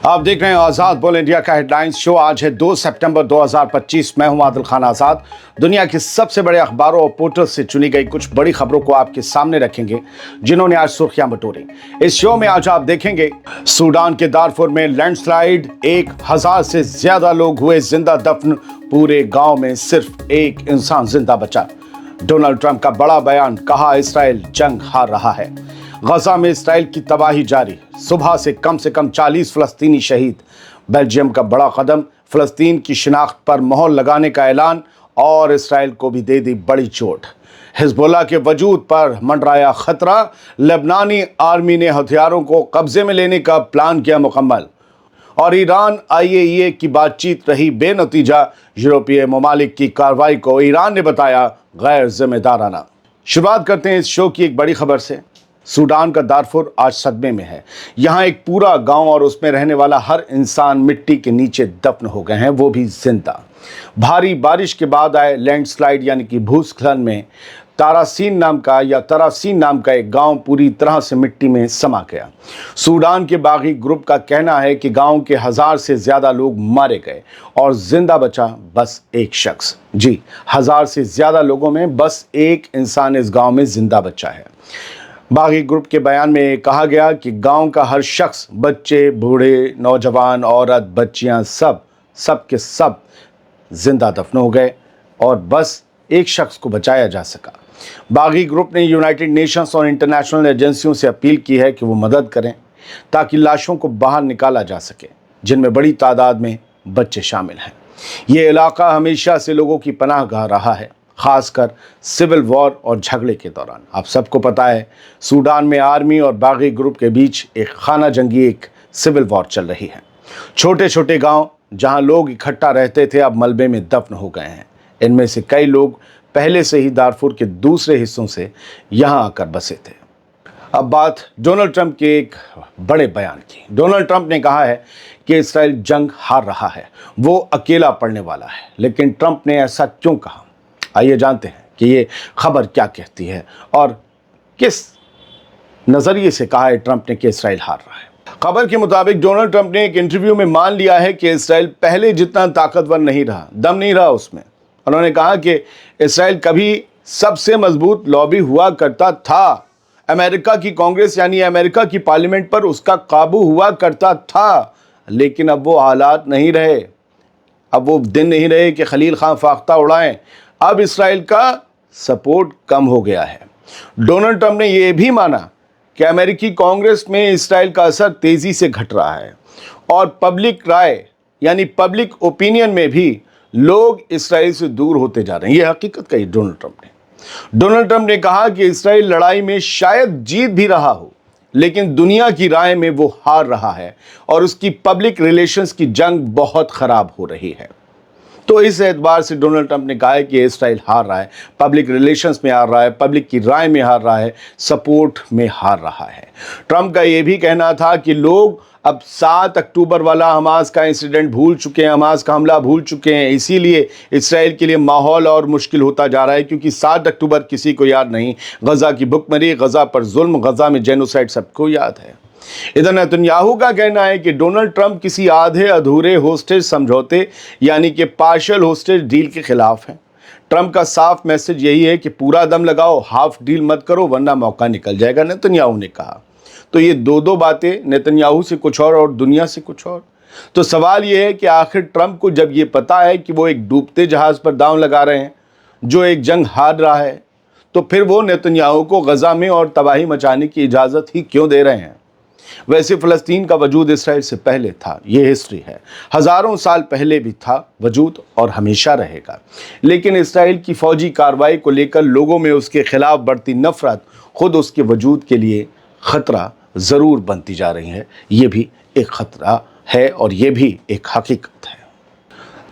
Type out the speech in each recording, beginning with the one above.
आप देख रहे हैं आज़ाद बोल इंडिया का हेडलाइंस शो। आज है 2 सितंबर 2025। मैं हूं आदिल खान आज़ाद। दुनिया के सबसे बड़े अखबारों और पोर्टल से चुनी गई कुछ बड़ी खबरों को आपके सामने रखेंगे, जिन्होंने आज सुर्खियां बटोरी। इस शो में आज आप देखेंगे सूडान के दारफुर में लैंडस्लाइड, 1000 से ज्यादा लोग हुए जिंदा दफन, पूरे गांव में सिर्फ एक इंसान जिंदा बचा। डोनाल्ड ट्रंप का बड़ा बयान, कहा इस्राइल जंग हार रहा है। गजा में इस्राइल की तबाही जारी, सुबह से कम 40 फलस्तीनी शहीद। बेल्जियम का बड़ा कदम, फलस्तीन की शिनाख्त पर मोहर लगाने का ऐलान, और इस्राइल को भी दे दी बड़ी चोट। हिजबुल्लाह के वजूद पर मंडराया खतरा, लेबनानी आर्मी ने हथियारों को कब्जे में लेने का प्लान किया मुकम्मल। और ईरान IAEA की बातचीत रही बेनतीजा, यूरोपीय ममालिक की कार्रवाई को ईरान ने बताया गैर जिम्मेदाराना। शुरुआत करते हैं इस शो की एक बड़ी खबर से। सूडान का दारफुर आज सदमे में है। यहाँ एक पूरा गांव और उसमें रहने वाला हर इंसान मिट्टी के नीचे दफन हो गए हैं, वो भी जिंदा। भारी बारिश के बाद आए लैंडस्लाइड यानी कि भूस्खलन में तरासीन नाम का एक गांव पूरी तरह से मिट्टी में समा गया। सूडान के बागी ग्रुप का कहना है कि गांव के 1000 से ज्यादा लोग मारे गए और जिंदा बचा बस एक शख्स। जी, 1000 से ज्यादा लोगों में बस एक इंसान इस गांव में जिंदा बचा है। बागी ग्रुप के बयान में कहा गया कि गांव का हर शख्स, बच्चे, बूढ़े, नौजवान, औरत, बच्चियां, सब के सब जिंदा दफन हो गए और बस एक शख्स को बचाया जा सका। बागी ग्रुप ने यूनाइटेड नेशंस और इंटरनेशनल एजेंसियों से अपील की है कि वो मदद करें ताकि लाशों को बाहर निकाला जा सके, जिनमें बड़ी तादाद में बच्चे शामिल हैं। ये इलाका हमेशा से लोगों की पनाहगाह रहा है, खासकर सिविल वॉर और झगड़े के दौरान। आप सबको पता है, सूडान में आर्मी और बागी ग्रुप के बीच एक खाना जंगी, एक सिविल वॉर चल रही है। छोटे छोटे गांव जहां लोग इकट्ठा रहते थे, अब मलबे में दफन हो गए हैं। इनमें से कई लोग पहले से ही दारफुर के दूसरे हिस्सों से यहां आकर बसे थे। अब बात डोनाल्ड ट्रंप के एक बड़े बयान की। डोनाल्ड ट्रंप ने कहा है कि इस्राइल जंग हार रहा है, वो अकेला पड़ने वाला है। लेकिन ट्रंप ने ऐसा क्यों कहा? आइए जानते हैं कि ये खबर क्या कहती है और किस नजरिए से कहा है ट्रंप ने कि इस्राइल हार रहा है। खबर के मुताबिक डोनाल्ड ट्रंप ने एक इंटरव्यू में मान लिया है कि इस्राइल पहले जितना ताकतवर नहीं रहा, दम नहीं रहा उसमें। उन्होंने कहा कि इस्राइल कभी सबसे मजबूत लॉबी हुआ करता था, अमेरिका की कांग्रेस यानी अमेरिका की पार्लियामेंट पर उसका काबू हुआ करता था। लेकिन अब वो हालात नहीं रहे, अब वो दिन नहीं रहे कि खलील खान फाख्ता उड़ाएं। अब इस्राइल का सपोर्ट कम हो गया है। डोनाल्ड ट्रंप ने यह भी माना कि अमेरिकी कांग्रेस में इस्राइल का असर तेजी से घट रहा है और पब्लिक राय यानी पब्लिक ओपिनियन में भी लोग इस्राइल से दूर होते जा रहे हैं। यह हकीकत कही डोनाल्ड ट्रंप ने। डोनाल्ड ट्रंप ने कहा कि इस्राइल लड़ाई में शायद जीत भी रहा हो, लेकिन दुनिया की राय में वो हार रहा है और उसकी पब्लिक रिलेशंस की जंग बहुत खराब हो रही है। तो इस एतबार से डोनाल्ड ट्रंप ने कहा है कि इस्राइल हार रहा है, पब्लिक रिलेशंस में हार रहा है, पब्लिक की राय में हार रहा है, सपोर्ट में हार रहा है। ट्रंप का यह भी कहना था कि लोग अब 7 अक्टूबर वाला हमास का इंसिडेंट भूल चुके हैं, हमास का हमला भूल चुके हैं। इसीलिए इस्राइल के लिए माहौल और मुश्किल होता जा रहा है, क्योंकि 7 अक्टूबर किसी को याद नहीं। गजा की भुखमरी, गजा पर जुल्म, गजा में जेनोसाइड सबको याद है। इधर नेतन्याहू का कहना है कि डोनाल्ड ट्रंप किसी आधे अधूरे होस्टेज समझौते यानी कि पार्शियल होस्टेज डील के खिलाफ हैं। ट्रंप का साफ मैसेज यही है कि पूरा दम लगाओ, हाफ डील मत करो, वरना मौका निकल जाएगा, नेतन्याहू ने कहा। तो ये दो बातें, नेतन्याहू से कुछ और दुनिया से कुछ और। तो सवाल ये है कि आखिर ट्रंप को जब ये पता है कि वो एक डूबते जहाज पर दांव लगा रहे हैं जो एक जंग हार रहा है, तो फिर वो नेतन्याहू को गजा में और तबाही मचाने की इजाज़त ही क्यों दे रहे हैं? वैसे फ़लस्तीन का वजूद इस्राइल से पहले था, ये हिस्ट्री है। हज़ारों साल पहले भी था वजूद और हमेशा रहेगा। लेकिन इस्राइल की फ़ौजी कार्रवाई को लेकर लोगों में उसके खिलाफ बढ़ती नफ़रत खुद उसके वजूद के लिए ख़तरा ज़रूर बनती जा रही है। ये भी एक ख़तरा है और ये भी एक हकीकत है।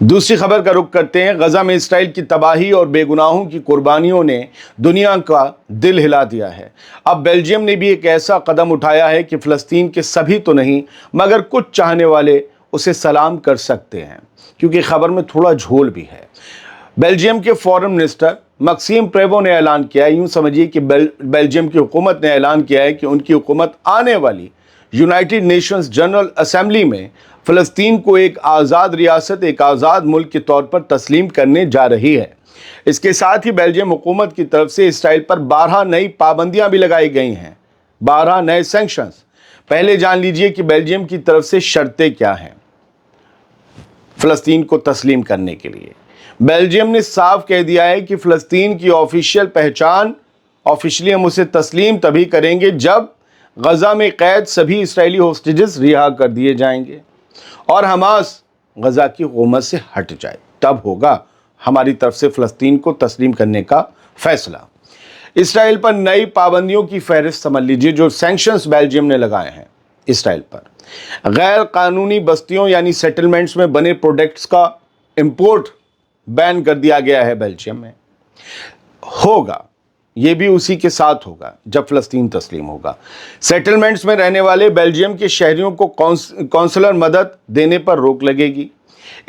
दूसरी खबर का रुख करते हैं। गजा में इस्राइल की तबाही और बेगुनाहों की कुर्बानियों ने दुनिया का दिल हिला दिया है। अब बेल्जियम ने भी एक ऐसा कदम उठाया है कि फ़लस्तीन के सभी तो नहीं, मगर कुछ चाहने वाले उसे सलाम कर सकते हैं, क्योंकि खबर में थोड़ा झोल भी है। बेल्जियम के फॉरेन मिनिस्टर मैक्सिम प्रेवो ने ऐलान किया है, यूँ समझिए कि बेल्जियम की हुकूमत ने ऐलान किया है कि उनकी हुकूमत आने वाली यूनाइटेड नेशंस जनरल असेंबली में फ़लस्तीन को एक आज़ाद रियासत, एक आज़ाद मुल्क के तौर पर तस्लीम करने जा रही है। इसके साथ ही बेल्जियम हुकूमत की तरफ से इसराइल पर 12 नई पाबंदियां भी लगाई गई हैं, 12 नए सैंक्शंस। पहले जान लीजिए कि बेल्जियम की तरफ से शर्तें क्या हैं फ़लस्तीन को तस्लीम करने के लिए। बेल्जियम ने साफ कह दिया है कि फ़लस्तीन की ऑफिशियल पहचान, ऑफिशियली हम उसे तस्लीम तभी करेंगे जब गज़ा में कैद सभी इसराइली होस्टेजेस रिहा कर दिए जाएंगे और हमास गज़ा की हुकूमत से हट जाए, तब होगा हमारी तरफ से फ़लस्तीन को तस्लीम करने का फैसला। इसराइल पर नई पाबंदियों की फहरिस्त समझ लीजिए जो सैंक्शंस बेल्जियम ने लगाए हैं इसराइल पर। गैर कानूनी बस्तियों यानी सेटलमेंट्स में बने प्रोडक्ट्स का इंपोर्ट बैन कर दिया गया है बेल्जियम में। होगा, ये भी उसी के साथ होगा जब फ़लस्तीन तस्लीम होगा। सेटलमेंट्स में रहने वाले बेल्जियम के शहरियों को कौंसलर मदद देने पर रोक लगेगी।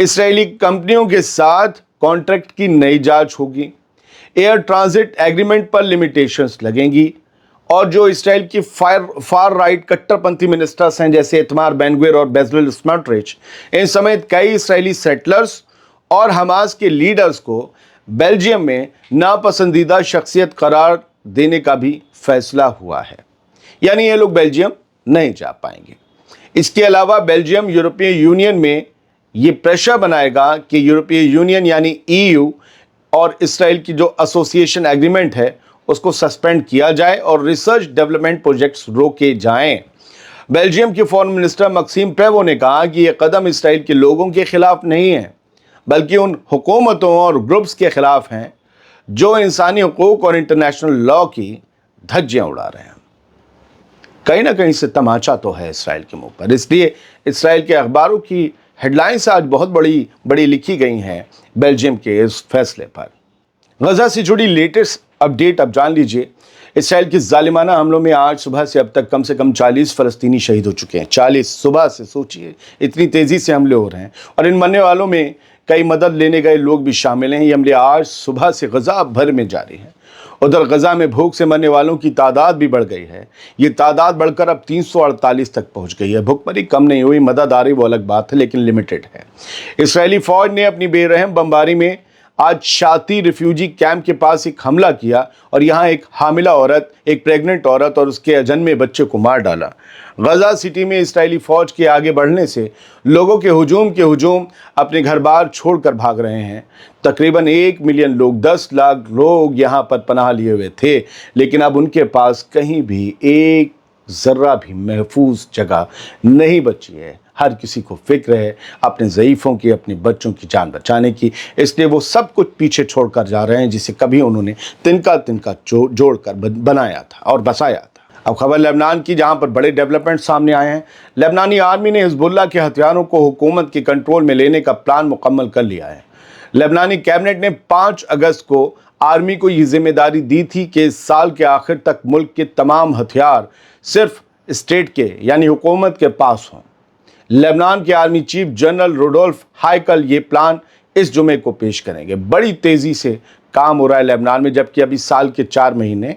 इसराइली कंपनियों के साथ कॉन्ट्रैक्ट की नई जांच होगी। एयर ट्रांजिट एग्रीमेंट पर लिमिटेशंस लगेंगी और जो इसराइल की फार राइट कट्टरपंथी मिनिस्टर्स हैं जैसे इतमार बेन-ग्विर और बेजलेल स्मोट्रिच, इन समेत कई इसराइली सेटलर्स और हमास के लीडर्स को बेल्जियम में नापसंदीदा शख्सियत करार देने का भी फैसला हुआ है, यानी ये लोग बेल्जियम नहीं जा पाएंगे। इसके अलावा बेल्जियम यूरोपीय यूनियन में ये प्रेशर बनाएगा कि यूरोपीय यूनियन यानी EU और इसराइल की जो एसोसिएशन एग्रीमेंट है उसको सस्पेंड किया जाए और रिसर्च डेवलपमेंट प्रोजेक्ट्स रोके जाएं। बेल्जियम के फॉरेन मिनिस्टर मैक्सिम प्रेवो ने कहा कि यह कदम इसराइल के लोगों के खिलाफ नहीं है बल्कि उन हुकूमतों और ग्रुप्स के खिलाफ हैं जो इंसानी हुकूक और इंटरनेशनल लॉ की धज्जियां उड़ा रहे हैं। कहीं ना कहीं से तमाचा तो है इसराइल के मुंह पर, इसलिए इसराइल के अखबारों की हेडलाइंस आज बहुत बड़ी लिखी गई हैं बेल्जियम के इस फैसले पर। गजा से जुड़ी लेटेस्ट अपडेट अब जान लीजिए। इसराइल के जालिमाना हमलों में आज सुबह से अब तक कम से कम 40 फ़लस्तीनी शहीद हो चुके हैं। 40 सुबह से, सोचिए इतनी तेज़ी से हमले हो रहे हैं और इन मरने वालों में कई मदद लेने गए लोग भी शामिल हैं। ये हमले आज सुबह से गजा भर में जारी हैं। उधर गजा में भूख से मरने वालों की तादाद भी बढ़ गई है। ये तादाद बढ़कर अब 348 तक पहुंच गई है। भुखमरी कम नहीं हुई, मदद आ रही वो अलग बात है लेकिन लिमिटेड है। इसराइली फ़ौज ने अपनी बेरहम बमबारी में आज शाती रिफ्यूजी कैंप के पास एक हमला किया और यहाँ एक हामिला औरत, एक प्रेग्नेंट औरत और उसके अजन्मे बच्चे को मार डाला। गजा सिटी में इसराइली फ़ौज के आगे बढ़ने से लोगों के हुजूम अपने घर बार छोड़कर भाग रहे हैं। तकरीबन 1 मिलियन लोग, 10 लाख लोग यहाँ पर पनाह लिए हुए थे, लेकिन अब उनके पास कहीं भी एक ज़र्रा भी महफूज जगह नहीं बची है। हर किसी को फिक्र है अपने ज़ईफ़ों की, अपने बच्चों की जान बचाने की, इसलिए वो सब कुछ पीछे छोड़कर जा रहे हैं जिसे कभी उन्होंने तिनका जोड़कर बनाया था और बसाया था। अब खबर लेबनान की, जहां पर बड़े डेवलपमेंट सामने आए हैं। लेबनानी आर्मी ने हिजबुल्लाह के हथियारों को हुकूमत के कंट्रोल में लेने का प्लान मुकम्मल कर लिया है। लेबनानी कैबिनेट ने 5 अगस्त को आर्मी को ये जिम्मेदारी दी थी कि इस साल के आखिर तक मुल्क के तमाम हथियार सिर्फ स्टेट के यानी हुकूमत के पास हों। लेबनान के आर्मी चीफ जनरल रुडोल्फ हाइकल ये प्लान इस जुमे को पेश करेंगे। बड़ी तेज़ी से काम हो रहा है लेबनान में, जबकि अभी साल के 4 महीने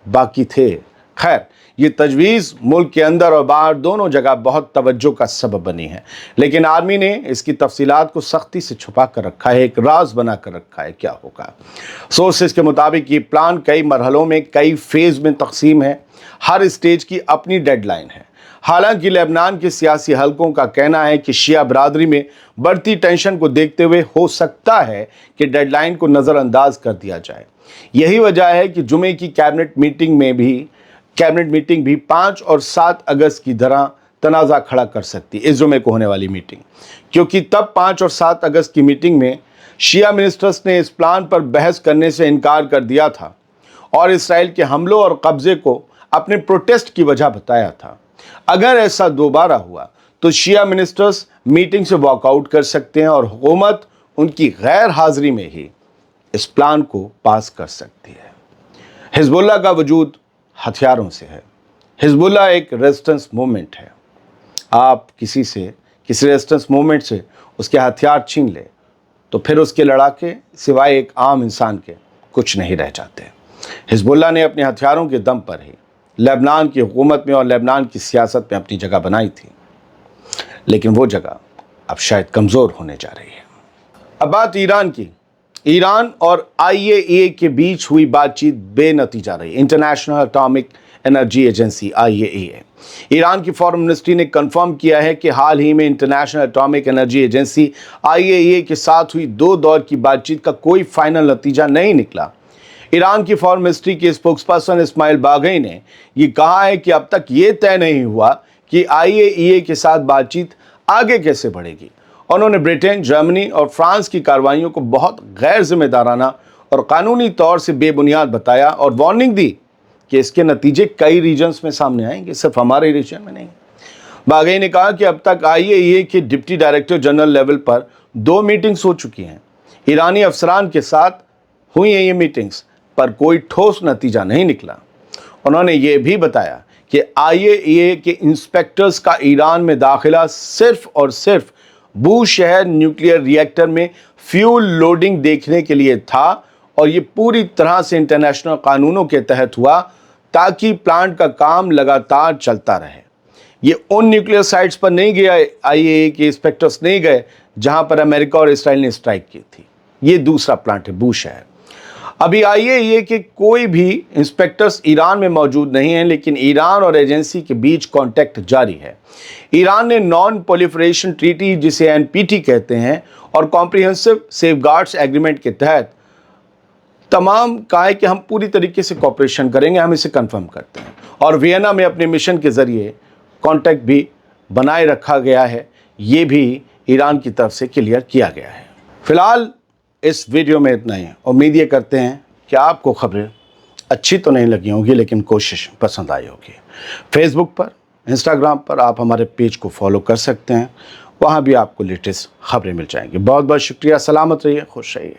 बाकी थे। खैर, ये तजवीज़ मुल्क के अंदर और बाहर दोनों जगह बहुत तवज्जो का सबब बनी है, लेकिन आर्मी ने इसकी तफसीलात को सख्ती से छुपा कर रखा है, एक राज बना कर रखा है। क्या होगा? सोर्सेज के मुताबिक ये प्लान कई मरहलों में, कई फेज़ में तकसीम है। हर स्टेज की अपनी डेडलाइन है। हालांकि लेबनान के सियासी हलकों का कहना है कि शिया बरादरी में बढ़ती टेंशन को देखते हुए हो सकता है कि डेडलाइन को नज़रअंदाज कर दिया जाए। यही वजह है कि जुमे की कैबिनेट मीटिंग भी 5 और 7 अगस्त की तरह तनाज़ा खड़ा कर सकती है, इस जुमे को होने वाली मीटिंग, क्योंकि तब 5 और 7 अगस्त की मीटिंग में शिया मिनिस्टर्स ने इस प्लान पर बहस करने से इनकार कर दिया था और इसराइल के हमलों और कब्ज़े को अपने प्रोटेस्ट की वजह बताया था। अगर ऐसा दोबारा हुआ तो शिया मिनिस्टर्स मीटिंग से वॉकआउट कर सकते हैं और हुकूमत उनकी गैर हाजिरी में ही इस प्लान को पास कर सकती है। हिजबुल्लाह का वजूद हथियारों से है। हिजबुल्लाह एक रेजिस्टेंस मूवमेंट है। आप किसी रेजिस्टेंस मूवमेंट से उसके हथियार छीन ले तो फिर उसके लड़ाके सिवाय एक आम इंसान के कुछ नहीं रह जाते। हिजबुल्लाह ने अपने हथियारों के दम पर ही लेबनान की हुकूमत में और लेबनान की सियासत में अपनी जगह बनाई थी, लेकिन वो जगह अब शायद कमज़ोर होने जा रही है। अब बात ईरान की। ईरान और IAEA के बीच हुई बातचीत बेनतीजा रही। International atomic energy agency IAEA, Iran की फॉरेन मिनिस्ट्री ने कंफर्म किया है कि हाल ही में international atomic energy agency IAEA के साथ हुई 2 दौर की बातचीत का कोई फाइनल नतीजा नहीं निकला। ईरान की फॉरेन मिनिस्ट्री के स्पोक्सपर्सन इस्माइल बाघई ने ये कहा है कि अब तक ये तय नहीं हुआ कि IAEA के साथ बातचीत आगे कैसे बढ़ेगी। उन्होंने ब्रिटेन, जर्मनी और फ्रांस की कार्रवाइयों को बहुत गैर जिम्मेदाराना और कानूनी तौर से बेबुनियाद बताया और वार्निंग दी कि इसके नतीजे कई रीजन्स में सामने आएंगे, सिर्फ हमारे रीजन में नहीं। बाघई ने कहा कि अब तक IAEA के डिप्टी डायरेक्टर जनरल लेवल पर 2 मीटिंग्स हो चुकी हैं। ईरानी अफसरान के साथ हुई हैं ये मीटिंग्स, पर कोई ठोस नतीजा नहीं निकला। उन्होंने ये भी बताया कि IAEA के इंस्पेक्टर्स का ईरान में दाखिला सिर्फ और सिर्फ बूशहर न्यूक्लियर रिएक्टर में फ्यूल लोडिंग देखने के लिए था और ये पूरी तरह से इंटरनेशनल कानूनों के तहत हुआ ताकि प्लांट का काम लगातार चलता रहे। ये उन न्यूक्लियर साइट्स पर नहीं गया, IAEA के इंस्पेक्टर्स नहीं गए जहां पर अमेरिका और इसराइल ने स्ट्राइक की थी। ये दूसरा प्लांट है बूशहर। अभी IAEA के कोई भी इंस्पेक्टर्स ईरान में मौजूद नहीं हैं, लेकिन ईरान और एजेंसी के बीच कांटेक्ट जारी है। ईरान ने नॉन प्रोलिफरेशन ट्रीटी, जिसे NPT कहते हैं, और कॉम्प्रिहेंसिव सेफगार्ड्स एग्रीमेंट के तहत तमाम कहा है कि हम पूरी तरीके से कोऑपरेशन करेंगे, हम इसे कंफर्म करते हैं। और वियना में अपने मिशन के ज़रिए कांटेक्ट भी बनाए रखा गया है, ये भी ईरान की तरफ से क्लियर किया गया है। फिलहाल इस वीडियो में इतना ही। उम्मीद ये करते हैं कि आपको खबरें अच्छी तो नहीं लगी होंगी, लेकिन कोशिश पसंद आई होगी। फेसबुक पर, इंस्टाग्राम पर आप हमारे पेज को फॉलो कर सकते हैं, वहाँ भी आपको लेटेस्ट खबरें मिल जाएंगी। बहुत बहुत शुक्रिया। सलामत रहिए, खुश रहिए।